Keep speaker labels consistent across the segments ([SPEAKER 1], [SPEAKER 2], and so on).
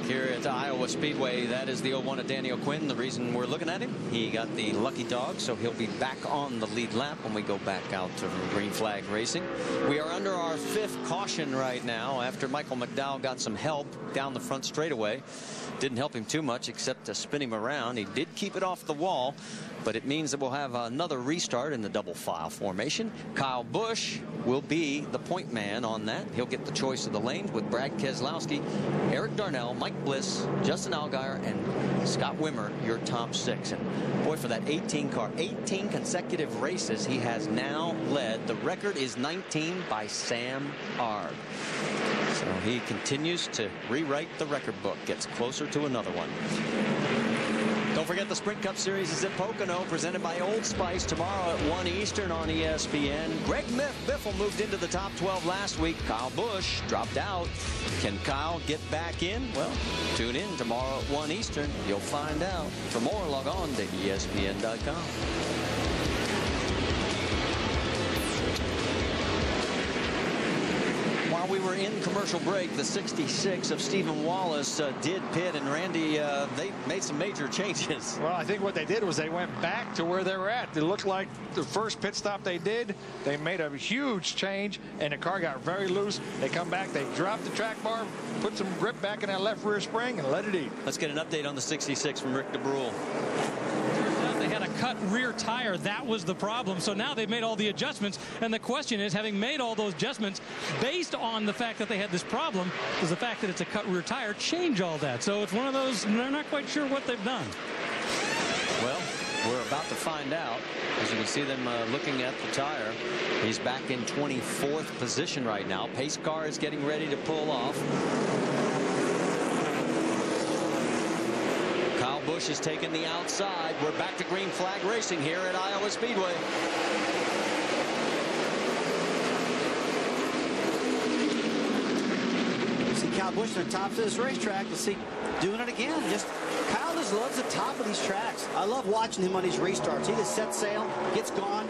[SPEAKER 1] here at Iowa Speedway. That is the 01 of Danny O'Quinn. The reason we're looking at him, he got the lucky dog, so he'll be back on the lead lap when we go back out to green flag racing. We are under our 5th caution right now after Michael McDowell got some help down the front straightaway. Didn't help him too much except to spin him around. He did keep it off the wall, but it means that we'll have another restart in the double file formation. Kyle Busch will be the point man on that. He'll get the choice of the lanes with Brad Keselowski, Eric Darnell, Mike Bliss, Justin Allgaier, and Scott Wimmer, your top 6. And boy, for that 18 car, 18 consecutive races, he has now led. The record is 19 by Sam Arg. So he continues to rewrite the record book, gets closer to another one. Don't forget the Sprint Cup Series is at Pocono, presented by Old Spice, tomorrow at 1 Eastern on ESPN. Greg Biffle moved into the top 12 last week. Kyle Busch dropped out. Can Kyle get back in? Well, tune in tomorrow at 1 Eastern. You'll find out. For more, log on to ESPN.com. While we were in commercial break, the 66 of Stephen Wallace did pit, and Randy, they made some major changes.
[SPEAKER 2] Well, I think what they did was they went back to where they were at. It looked like the first pit stop they did, they made a huge change, and the car got very loose. They come back, they dropped the track bar, put some grip back in that left rear spring, and let it eat.
[SPEAKER 1] Let's get an update on the 66 from Rick DeBrule.
[SPEAKER 3] They had a cut rear tire. That was the problem. So now they've made all the adjustments, and the question is, having made all those adjustments based on the fact that they had this problem, does the fact that it's a cut rear tire change all that? So it's one of those, they're not quite sure what they've done.
[SPEAKER 1] Well, we're about to find out. As you can see them looking at the tire. He's back in 24th position right now. Pace car is getting ready to pull off. Kyle Busch is taking the outside. We're back to green flag racing here at Iowa Speedway.
[SPEAKER 4] See Kyle Busch on the top of this racetrack. You'll see doing it again. Kyle just loves the top of these tracks. I love watching him on these restarts. He just sets sail, gets gone.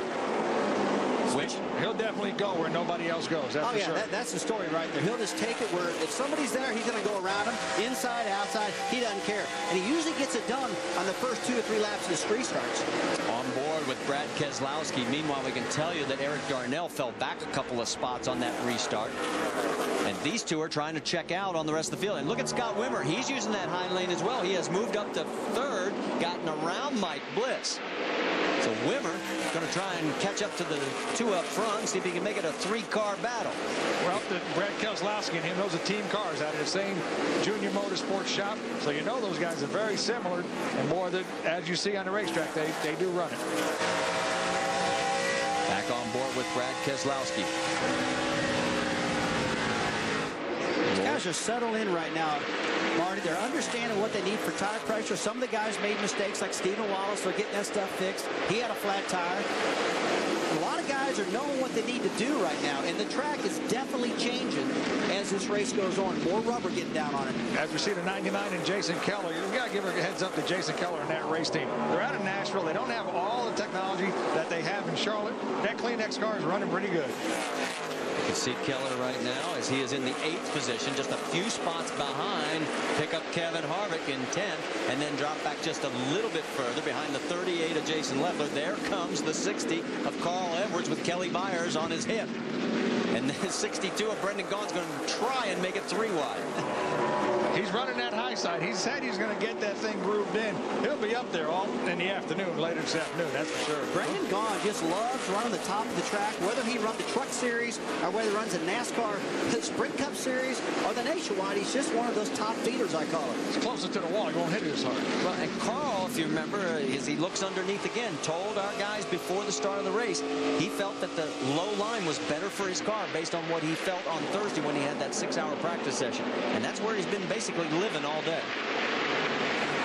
[SPEAKER 2] He'll definitely go where nobody else goes. That's for sure.
[SPEAKER 4] That's the story right there. He'll just take it where if somebody's there, he's going to go around him, inside, outside. He doesn't care. And he usually gets it done on the first 2 or 3 laps of his restarts.
[SPEAKER 1] On board with Brad Keselowski. Meanwhile, we can tell you that Eric Darnell fell back a couple of spots on that restart. And these two are trying to check out on the rest of the field. And look at Scott Wimmer. He's using that high lane as well. He has moved up to 3rd, gotten around Mike Bliss. So Wimmer going to try and catch up to the 2 up front, see if he can make it a 3-car battle.
[SPEAKER 2] Well, Brad Keselowski and him, those are team cars out of the same junior motorsports shop. So you know those guys are very similar. And more than, as you see on the racetrack, they do run it.
[SPEAKER 1] Back on board with Brad Keselowski.
[SPEAKER 4] These guys are settled in right now, Marty. They're understanding what they need for tire pressure. Some of the guys made mistakes, like Stephen Wallace. They're getting that stuff fixed. He had a flat tire. A lot of guys are knowing what they need to do right now, and the track is definitely changing as this race goes on. More rubber getting down on it.
[SPEAKER 2] As we see the 99 and Jason Keller, you've got to give a heads up to Jason Keller and that race team. They're out of Nashville. They don't have all the technology that they have in Charlotte. That Kleenex car is running pretty good.
[SPEAKER 1] You can see Keller right now as he is in the 8th position, just a few spots behind. Pick up Kevin Harvick in 10th, and then drop back just a little bit further behind the 38 of Jason Leffler. There comes the 60 of Carl Edwards with Kelly Byers on his hip. And then 62 of Brendan Gaughan's going to try and make it 3 wide.
[SPEAKER 2] He's running that high side. He said he's going to get that thing grooved in. He'll be up there all in the afternoon, later this afternoon, that's for sure.
[SPEAKER 4] Brendan Gaughan just loves running the top of the track, whether he runs the Truck Series or whether he runs the NASCAR the Sprint Cup Series or the Nationwide. He's just one of those top feeders, I call it.
[SPEAKER 2] He's closer to the wall. He won't hit it as hard.
[SPEAKER 1] Well, and Carl, if you remember, as he looks underneath again, told our guys before the start of the race, he felt that the low line was better for his car based on what he felt on Thursday when he had that 6-hour practice session. And that's where he's been basically living all day.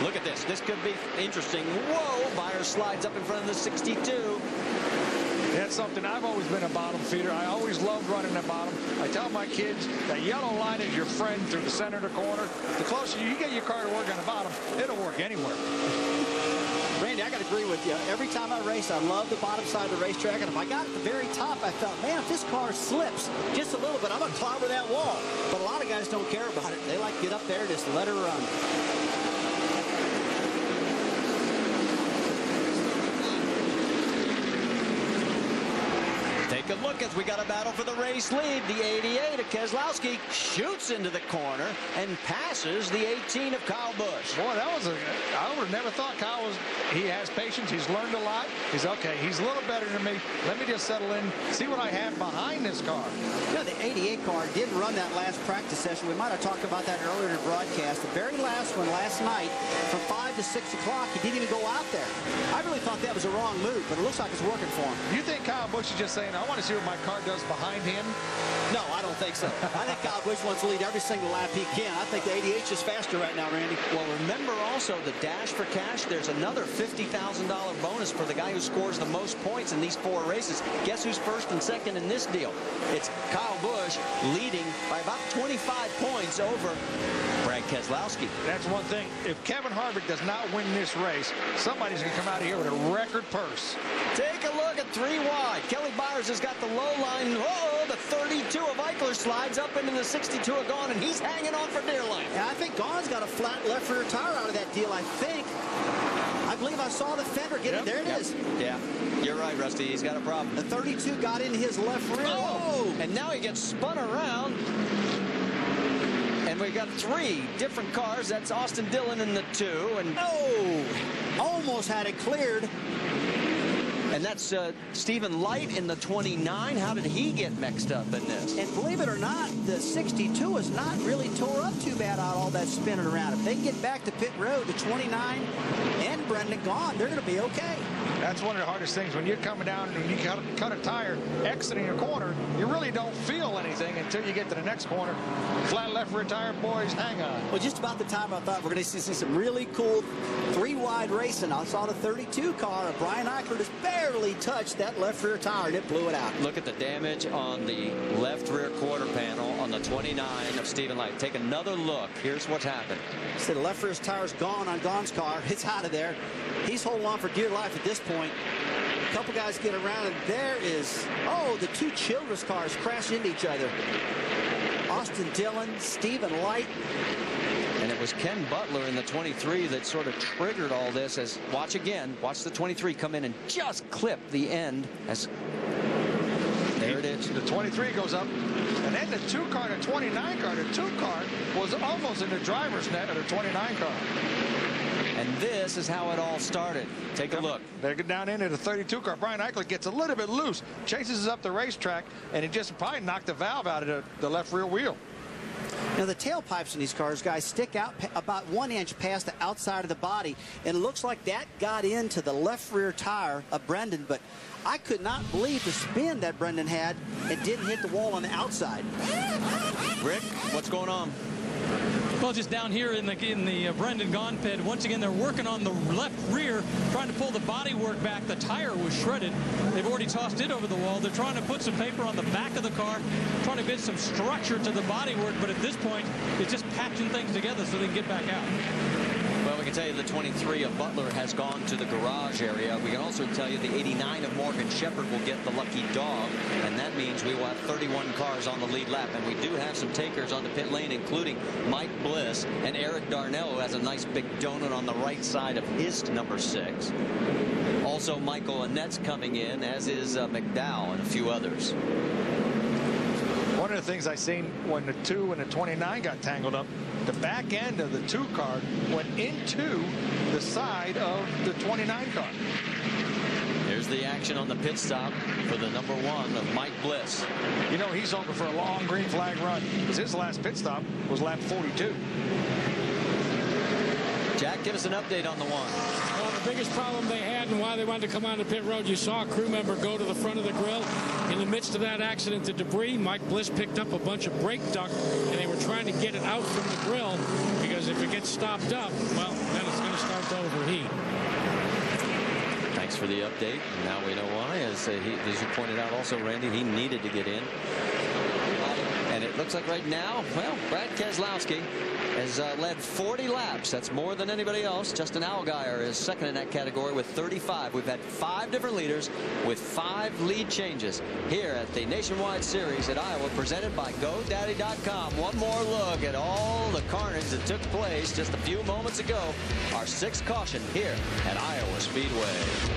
[SPEAKER 1] Look at this. This could be interesting. Whoa! Byers slides up in front of the 62.
[SPEAKER 2] That's something. I've always been a bottom feeder. I always loved running the bottom. I tell my kids that yellow line is your friend through the center of the corner. The closer you get your car to work on the bottom, it'll work anywhere.
[SPEAKER 4] Randy, I got to agree with you. Every time I race, I love the bottom side of the racetrack. And if I got at the very top, I felt, man, if this car slips just a little bit, I'm going to clobber that wall. But a lot of guys don't care about it. They like Get up there, just let her run.
[SPEAKER 1] Take a look as we got a battle for the race lead. The 88 of Keselowski shoots into the corner and passes the 18 of Kyle Busch.
[SPEAKER 2] Boy, that was I would have never thought Kyle he has patience. He's learned a lot. He's okay. He's a little better than me. Let me just settle in, see what I have behind this car.
[SPEAKER 4] You know, the 88 car didn't run that last practice session. We might have talked about that earlier in the broadcast. The very last one last night from 5 to 6 o'clock, he didn't even go out there. I really thought that was a wrong move, but it looks like it's working for him.
[SPEAKER 2] You think Kyle Busch is just saying, I want to see what my car does behind him?
[SPEAKER 4] No, I don't think so. I think Kyle Busch wants to lead every single lap he can. I think the 88's just faster right now, Randy.
[SPEAKER 1] Well, remember also the Dash for Cash. There's another $50,000 bonus for the guy who scores the most points in these 4 races. Guess who's first and second in this deal? It's Kyle Busch leading by about 25 points over Brad Keselowski.
[SPEAKER 2] That's one thing. If Kevin Harvick does not win this race, somebody's going to come out of here with a record purse.
[SPEAKER 1] Take a look at 3 wide. Kelly Byers has got the low line. Oh, the 32 of Eichler slides up into the 62 of Gahn, and he's hanging on for dear life.
[SPEAKER 4] Yeah, I think Gahn's got a flat left rear tire out of that deal, I think. I believe I saw the fender get it. There it is.
[SPEAKER 1] Yeah, you're right, Rusty. He's got a problem.
[SPEAKER 4] The 32 got in his left rear.
[SPEAKER 1] Oh! And now he gets spun around. And we've got 3 different cars. That's Austin Dillon in the 2. And
[SPEAKER 4] oh! Almost had it cleared.
[SPEAKER 1] And that's Stephen Light in the 29. How did he get mixed up in this?
[SPEAKER 4] And believe it or not, the 62 is not really tore up too bad out all that spinning around. If they can get back to pit road, the 29 and Brendan Gaughan, they're going to be okay.
[SPEAKER 2] That's one of the hardest things. When you're coming down and you cut a tire, exiting a corner, you really don't feel anything until you get to the next corner. Flat left rear tire, boys, hang on.
[SPEAKER 4] Well, just about the time I thought we're going to see some really cool 3-wide racing. I saw the 32 car of Brian Eichler just barely touched that left rear tire and it blew it out.
[SPEAKER 1] Look at the damage on the left rear quarter panel on the 29 of Stephen Light. Take another look. Here's what's happened.
[SPEAKER 4] So the left rear tire's gone on Gaughan's car. It's out of there. He's holding on for dear life at this point. A couple guys get around, and there is, oh, the 2 Childress cars crash into each other. Austin Dillon, Stephen Light.
[SPEAKER 1] And it was Ken Butler in the 23 that sort of triggered all this. As watch again, watch the 23 come in and just clip the end. As there it is.
[SPEAKER 2] The 23 goes up, and then the 2 car, the 29 car, the 2 car was almost in the driver's net of the 29 car.
[SPEAKER 1] And this is how it all started. Take a look.
[SPEAKER 2] They get down into the 32 car. Brian Eichler gets a little bit loose, chases up the racetrack, and it just probably knocked the valve out of the left rear wheel.
[SPEAKER 4] Now, the tailpipes in these cars, guys, stick out about 1 inch past the outside of the body, and it looks like that got into the left rear tire of Brendan, but I could not believe the spin that Brendan had and didn't hit the wall on the outside.
[SPEAKER 1] Rick, what's going on?
[SPEAKER 3] Well, just down here in the Brendan Gaughan pit, once again, they're working on the left rear, trying to pull the bodywork back. The tire was shredded. They've already tossed it over the wall. They're trying to put some paper on the back of the car, trying to get some structure to the bodywork, but at this point, it's just patching things together so they can get back out.
[SPEAKER 1] Well, we can tell you the 23 of Butler has gone to the garage area. We can also tell you the 89 of Morgan Shepherd will get the lucky dog, and that means we will have 31 cars on the lead lap. And we do have some takers on the pit lane, including Mike Bliss and Eric Darnell, who has a nice big donut on the right side of his number 6. Also, Michael Annette's coming in, as is McDowell and a few others.
[SPEAKER 2] One of the things I seen when the 2 and the 29 got tangled up, the back end of the 2 car went into the side of the 29 car.
[SPEAKER 1] Here's the action on the pit stop for the number 1 of Mike Bliss.
[SPEAKER 2] You know, he's hoping for a long green flag run, because his last pit stop was lap 42.
[SPEAKER 1] Jack, give us an update on the 1.
[SPEAKER 5] Well, the biggest problem they had and why they wanted to come on the pit road, you saw a crew member go to the front of the grill. In the midst of that accident, the debris, Mike Bliss picked up a bunch of brake duct, and they were trying to get it out from the grill, because if it gets stopped up, well, then it's going to start to overheat.
[SPEAKER 1] Thanks for the update. Now we know why. As you pointed out also, Randy, he needed to get in. And it looks like right now, well, Brad Keselowski has led 40 laps. That's more than anybody else. Justin Allgaier is second in that category with 35. We've had 5 different leaders with 5 lead changes here at the Nationwide Series at Iowa, presented by GoDaddy.com. One more look at all the carnage that took place just a few moments ago. Our 6th caution here at Iowa Speedway.